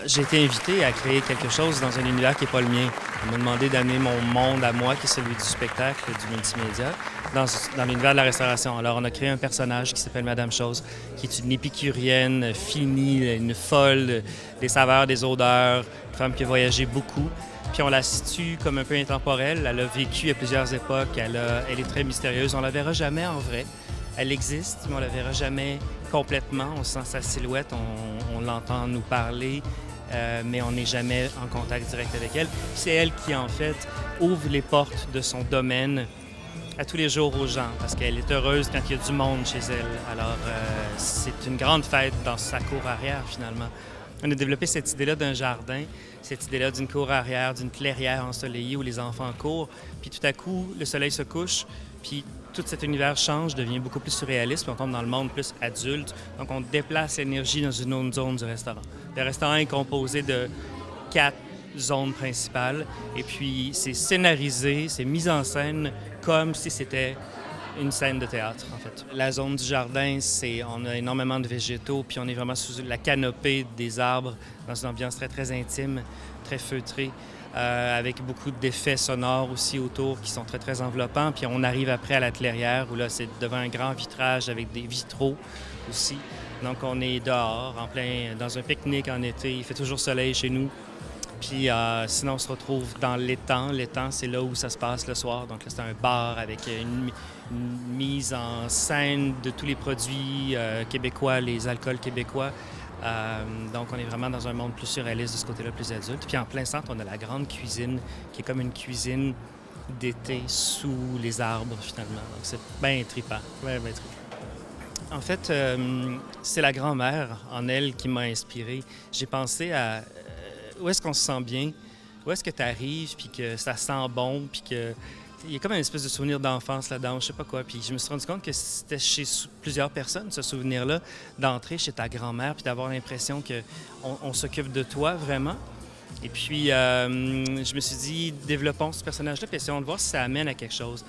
J'ai été invité à créer quelque chose dans un univers qui n'est pas le mien. On m'a demandé d'amener mon monde à moi, qui est celui du spectacle, du multimédia, dans l'univers de la restauration. Alors, on a créé un personnage qui s'appelle Madame Chose, qui est une épicurienne finie, une folle des saveurs, des odeurs, une femme qui a voyagé beaucoup. Puis on la situe comme un peu intemporelle. Elle a vécu à plusieurs époques. Elle est très mystérieuse. On la verra jamais en vrai. Elle existe, mais on la verra jamais complètement. On sent sa silhouette, on l'entend nous parler, mais on n'est jamais en contact direct avec elle. C'est elle qui, en fait, ouvre les portes de son domaine à tous les jours aux gens, parce qu'elle est heureuse quand il y a du monde chez elle. Alors, c'est une grande fête dans sa cour arrière, finalement. On a développé cette idée-là d'un jardin, cette idée-là d'une cour arrière, d'une clairière ensoleillée où les enfants courent. Puis tout à coup, le soleil se couche, puis tout cet univers change, devient beaucoup plus surréaliste, puis on tombe dans le monde plus adulte. Donc on déplace l'énergie dans une autre zone du restaurant. Le restaurant est composé de 4 zones principales, et puis c'est scénarisé, c'est mis en scène comme si c'était une scène de théâtre, en fait. La zone du jardin, on a énormément de végétaux, puis on est vraiment sous la canopée des arbres, dans une ambiance très, très intime, très feutrée, avec beaucoup d'effets sonores aussi autour qui sont très, très enveloppants. Puis on arrive après à la clairière, où là, c'est devant un grand vitrage avec des vitraux aussi. Donc on est dehors, dans un pique-nique en été. Il fait toujours soleil chez nous. Puis sinon, on se retrouve dans l'étang. L'étang, c'est là où ça se passe le soir. Donc là, c'est un bar avec une mise en scène de tous les produits québécois, les alcools québécois. Donc, on est vraiment dans un monde plus surréaliste de ce côté-là, plus adulte. Puis en plein centre, on a la grande cuisine, qui est comme une cuisine d'été sous les arbres, finalement. Donc, c'est bien trippant, bien, bien trippant. En fait, c'est la grand-mère en elle qui m'a inspiré. J'ai pensé à où est-ce qu'on se sent bien, où est-ce que tu arrives, puis que ça sent bon, puis que il y a comme une espèce de souvenir d'enfance là-dedans, je sais pas quoi. Puis je me suis rendu compte que c'était chez plusieurs personnes, ce souvenir-là, d'entrer chez ta grand-mère, puis d'avoir l'impression qu'on s'occupe de toi vraiment. Et puis, je me suis dit, développons ce personnage-là, puis essayons de voir si ça amène à quelque chose.